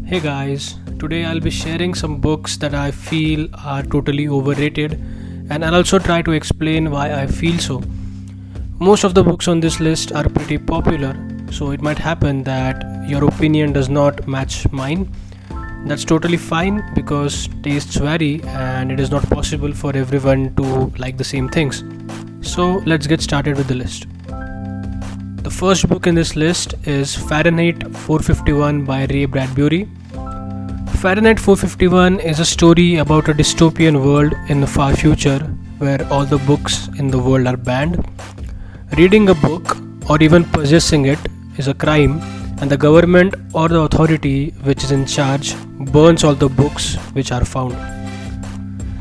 Hey guys, today I'll be sharing some books that I feel are totally overrated, and I'll also try to explain why I feel so. Most of the books on this list are pretty popular, so it might happen that your opinion does not match mine. That's totally fine because tastes vary and it is not possible for everyone to like the same things. So let's get started with the list. The first book in this list is Fahrenheit 451 by Ray Bradbury. Fahrenheit 451 is a story about a dystopian world in the far future where all the books in the world are banned. Reading a book or even possessing it is a crime, and the government or the authority which is in charge burns all the books which are found.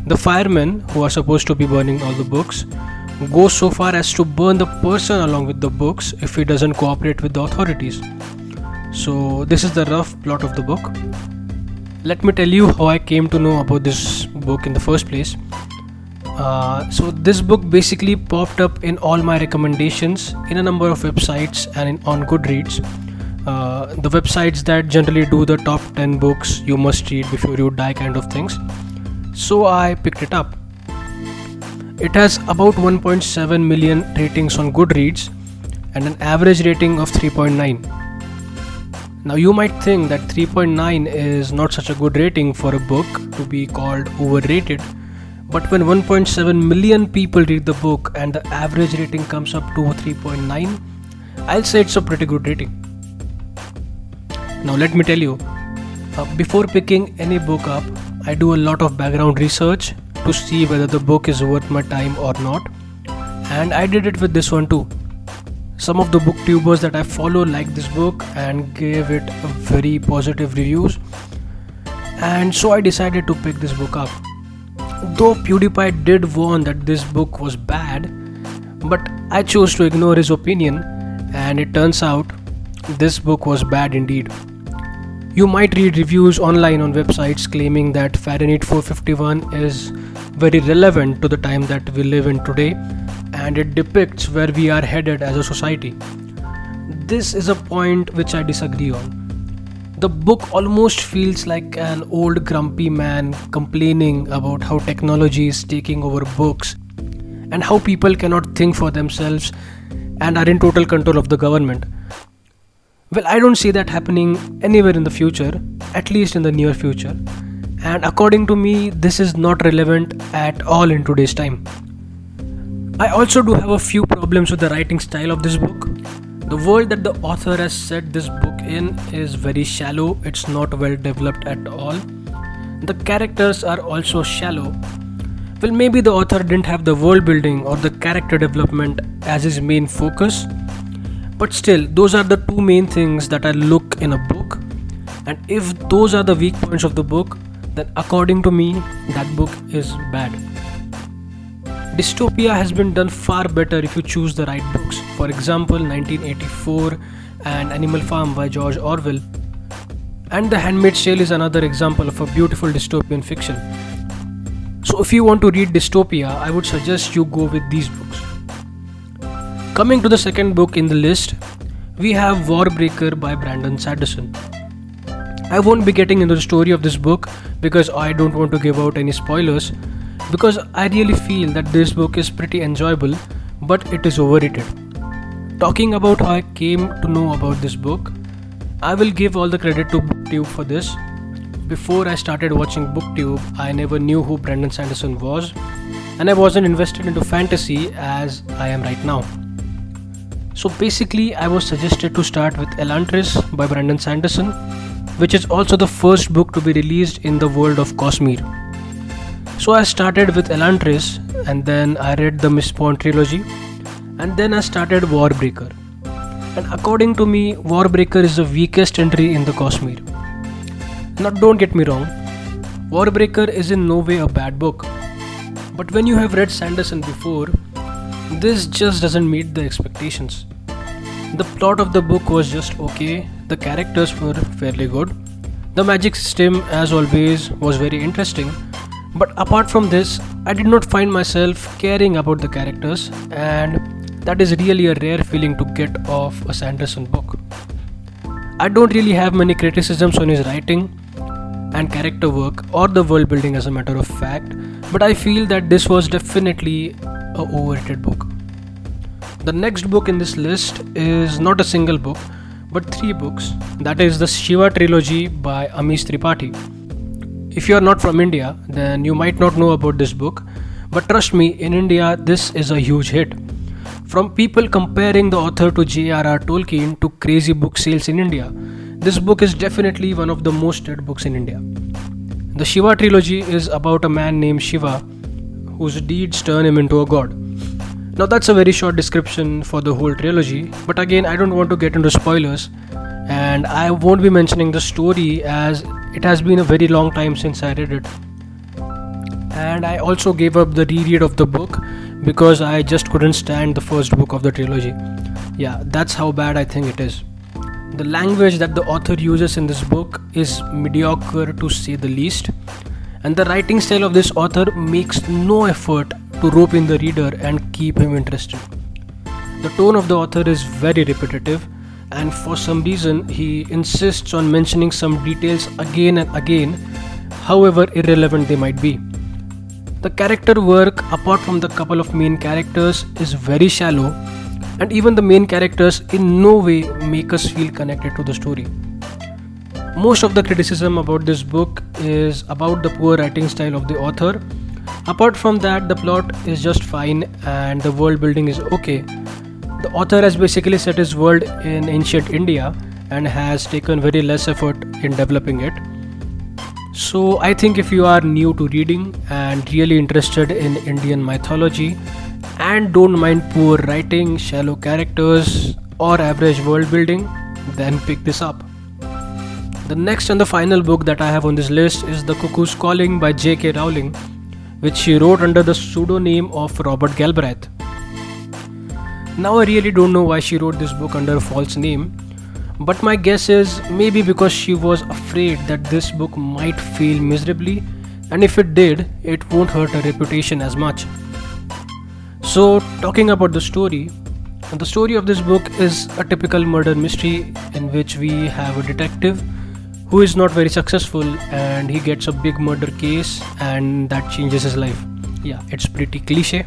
The firemen, who are supposed to be burning all the books, go so far as to burn the person along with the books if he doesn't cooperate with the authorities. So, this is the rough plot of the book. Let me tell you how I came to know about this book in the first place. So this book basically popped up in all my recommendations in a number of websites and on Goodreads. The websites that generally do the top 10 books you must read before you die kind of things. So I picked it up. It has about 1.7 million ratings on Goodreads and an average rating of 3.9. Now you might think that 3.9 is not such a good rating for a book to be called overrated, but when 1.7 million people read the book and the average rating comes up to 3.9, I'll say it's a pretty good rating. Now let me tell you, before picking any book up, I do a lot of background research to see whether the book is worth my time or not, and I did it with this one too. Some of the booktubers that I follow liked this book and gave it a very positive reviews, and so I decided to pick this book up. Though PewDiePie did warn that this book was bad, but I chose to ignore his opinion, and it turns out this book was bad indeed. You might read reviews online on websites claiming that Fahrenheit 451 is very relevant to the time that we live in today, and it depicts where we are headed as a society. This is a point which I disagree on. The book almost feels like an old grumpy man complaining about how technology is taking over books and how people cannot think for themselves and are in total control of the government. Well, I don't see that happening anywhere in the future, at least in the near future. And according to me, this is not relevant at all in today's time. I also do have a few problems with the writing style of this book. The world that the author has set this book in is very shallow, it's not well developed at all. The characters are also shallow. Well, maybe the author didn't have the world building or the character development as his main focus, but still, those are the two main things that I look in a book. And if those are the weak points of the book, then according to me, that book is bad. Dystopia has been done far better if you choose the right books. For example, 1984 and Animal Farm by George Orwell. And The Handmaid's Tale is another example of a beautiful dystopian fiction. So if you want to read dystopia, I would suggest you go with these books. Coming to the second book in the list, we have Warbreaker by Brandon Sanderson. I won't be getting into the story of this book because I don't want to give out any spoilers, because I really feel that this book is pretty enjoyable, but it is overrated. Talking about how I came to know about this book, I will give all the credit to BookTube for this. Before I started watching BookTube, I never knew who Brandon Sanderson was, and I wasn't invested into fantasy as I am right now. So basically, I was suggested to start with Elantris by Brandon Sanderson, which is also the first book to be released in the world of Cosmere. So I started with Elantris, and then I read the Mistborn trilogy, and then I started Warbreaker. And according to me, Warbreaker is the weakest entry in the Cosmere. Now don't get me wrong, Warbreaker is in no way a bad book. But when you have read Sanderson before, this just doesn't meet the expectations. The plot of the book was just okay, the characters were fairly good, the magic system as always was very interesting, but apart from this, I did not find myself caring about the characters, and that is really a rare feeling to get off a Sanderson book. I don't really have many criticisms on his writing and character work or the world building as a matter of fact, but I feel that this was definitely a overrated book. The next book in this list is not a single book, but three books. That is the Shiva trilogy by Amish Tripathi. If you are not from India, then you might not know about this book, but trust me, in India, this is a huge hit. From people comparing the author to J.R.R. Tolkien to crazy book sales in India, this book is definitely one of the most read books in India. The Shiva trilogy is about a man named Shiva whose deeds turn him into a god. Now, that's a very short description for the whole trilogy, but again, I don't want to get into spoilers, and I won't be mentioning the story as it has been a very long time since I read it. And I also gave up the reread of the book because I just couldn't stand the first book of the trilogy. Yeah, that's how bad I think it is. The language that the author uses in this book is mediocre to say the least, and the writing style of this author makes no effort to rope in the reader and keep him interested. The tone of the author is very repetitive, and for some reason he insists on mentioning some details again and again, however irrelevant they might be. The character work, apart from the couple of main characters, is very shallow, and even the main characters in no way make us feel connected to the story. Most of the criticism about this book is about the poor writing style of the author. Apart from that, the plot is just fine and the world building is okay. The author has basically set his world in ancient India and has taken very less effort in developing it. So I think if you are new to reading and really interested in Indian mythology and don't mind poor writing, shallow characters or average world building, then pick this up. The next and the final book that I have on this list is The Cuckoo's Calling by J.K. Rowling, which she wrote under the pseudonym of Robert Galbraith. Now I really don't know why she wrote this book under a false name, but my guess is maybe because she was afraid that this book might fail miserably, and if it did, it won't hurt her reputation as much. So, talking about the story of this book is a typical murder mystery in which we have a detective who is not very successful and he gets a big murder case and that changes his life. Yeah, it's pretty cliche.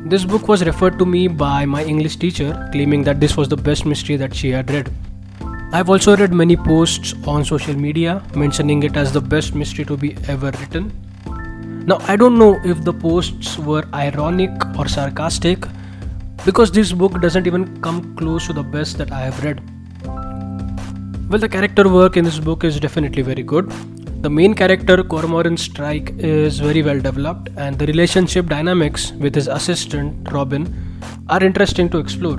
This book was referred to me by my English teacher, claiming that this was the best mystery that she had read. I've also read many posts on social media mentioning it as the best mystery to be ever written. Now, I don't know if the posts were ironic or sarcastic because this book doesn't even come close to the best that I have read. Well, the character work in this book is definitely very good. The main character, Cormoran Strike, is very well developed, and the relationship dynamics with his assistant, Robin, are interesting to explore.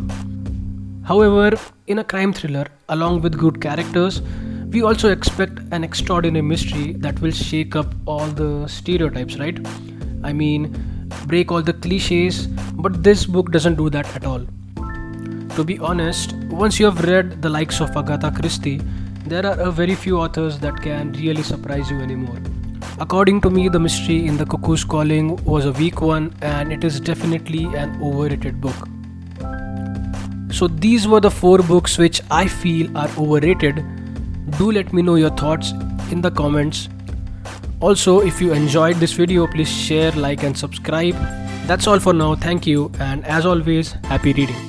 However, in a crime thriller, along with good characters, we also expect an extraordinary mystery that will shake up all the stereotypes, right? I mean, break all the cliches, but this book doesn't do that at all. To be honest, once you have read the likes of Agatha Christie, there are a very few authors that can really surprise you anymore. According to me, the mystery in The Cuckoo's Calling was a weak one and it is definitely an overrated book. So these were the 4 books which I feel are overrated. Do let me know your thoughts in the comments. Also, if you enjoyed this video, please share, like and subscribe. That's all for now. Thank you, and as always, happy reading.